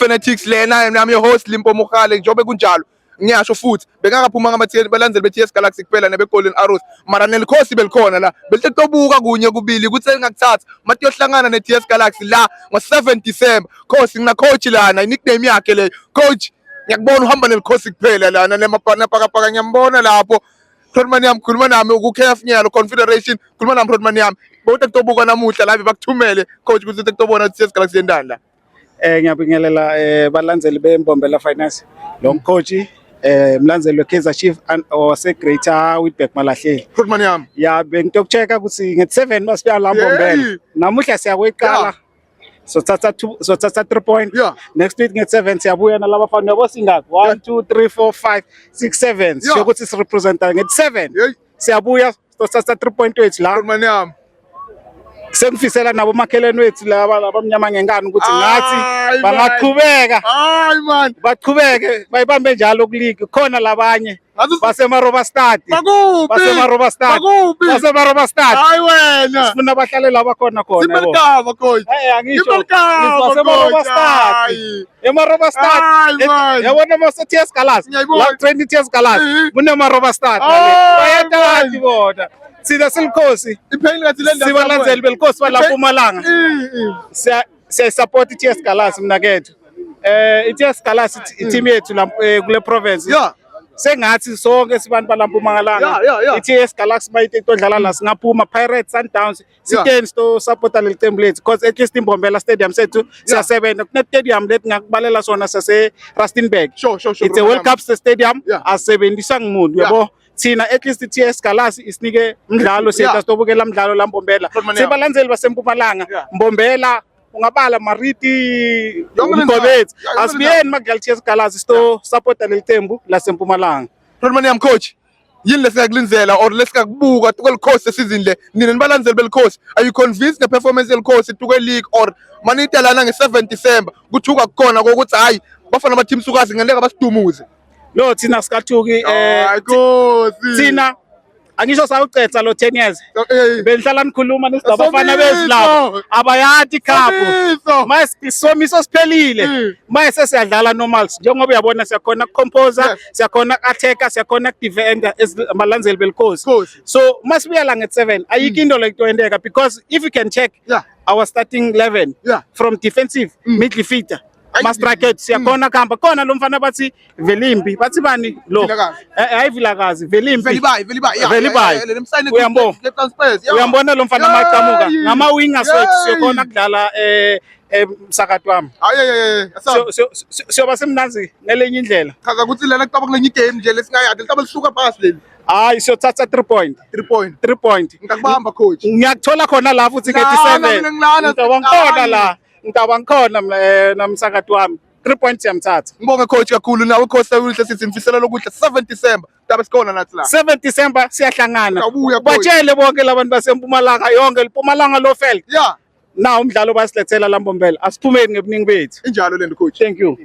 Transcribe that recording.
Phonetics lena nami host Limpo Mokhale njobe kunjalo ngiyasho futhi bekakaphuma balandzeli be-TS Galaxy kuphela nebe-Golden Arrows mara nelikhosi belikhona la belitobuka kunye kubili kuthi engakuthatha mathi yohlangana ne-TS Galaxy la ngo-7 December khosi ngina coach lana nickname yakhe leyo coach ngiyakubona uhamba nelikhosi kuphela lana nemapaka ngiyambona lapho Rodman yami khuluma nami uku-KF Nyalo Confederation khuluma nami Rodman yami bawuthi kutobuka namuhla la bakuthumele coach ukuthi kutobona TS Galaxy yendani la ngiyabingelela balandzeli beMbombela Finance lo coach mlandzeli we-Kaizer Chiefs ose Greater Witbank Malahleni Rodman yami ya bengitokuchecka ukuthi nge-7 masipya la Mbombela namuhla siyakuyiqala so thatha 3 point next week nge-7 siyabuya nalaba bafana yabo singaki 1 2 3 4 5 6 7 sho ukuthi sirepresenta nge-7 siyabuya so thatha 3 point wethu la Rodman yami sengifisela nabo makheleni wethu laba abamnyama ngengane ukuthi ngathi bangaqhubeka hayi man baqhubeke bayibambe njalo ku-league khona labanye basemaroba stad basemaroba stad hayi wena sifuna bahlale laba khona Sibelkava coach angisho basemaroba stad emaroba stad yabona mase-TS Galaxy la training TS Galaxy kunemaroba stad bayatati bona sina silikhosi sibalandzeli belikhosi balapha uMalanga siyasupport i-TS Galaxy mina kethu i-TS Galaxy i-team yethu kule province sengathi sonke sibantu balapha uMalanga i-TS Galaxy bayithe todlala la singaphuma Pirates Sundowns siteni to supporta leli qembu lethu because at least iMbombela stadium sethu siyasebenza kune stadium lethi ngakubalela sona sase Rustenburg it's a World Cup stadium asebenzisa ngumuntu yabo thina at least i-TS Galaxy isinike umdlalo sethu sitobukela umdlalo la Mbombela sibalandzeli baseMpumalanga Mbombela ungabala Mariti uMgobethu asibiyeni makudlala i-TS Galaxy sto supporta leli qembu laseMpumalanga Rodman yami coach yini lesikakulinzela or lesikakubuka tukelikhosi season le nina nibalandzeli belikhosi are you convinced nge-performance yelikhosi tuke league or manita lana nge-7 December kuthuka kukhona kokuthi hayi bafana ama-team sukazi ngendeka basidumuze lo thina sikathuki thina angisho sawucetha lo 10 years benihlala nikhuluma nisabafana bezilapha abayati ikhaphu mayisomiso siphelile mayese siyadlala normals njengoba uyabona siyakhona ukucomposer siyakhona uku-attacka siyakhona ukudefenda amalandzeli belikhosi so masibuya la nge-7 ayikho into lekutowendeka because if you can check our starting 11 from defensive midfielder mastraket siyakhona kuhamba khona lo mfana bathi Velimbi bathi bani lo hayi Vilakazi Velimbi uyambona lo mfana macamuka ngama wingers wethu siyakhona kudlala emsakato wami siyoba semnanzi ngelenye indlela chaza ukuthi lena kutoba kulenye game nje lesingayadi litaba lisuka phasi leli hayi siyothatha 3 point ngikubamba coach ngiyakuthola khona la futhi nge-7 ngitaba ngikhona namsakato wami 3 points yamthatha ngibonge coach kakhulu nawe coach sawuhle sithi imfisela lokuhle 7 December tabe sikhona nathi la 7 December siyahlangana batshele bonke labantu baseMpumalanga yonke iMpumalanga lo felt na umdlalo basilethela la Mbombela asiphumeni ngebuningi bethu injalo lento coach thank you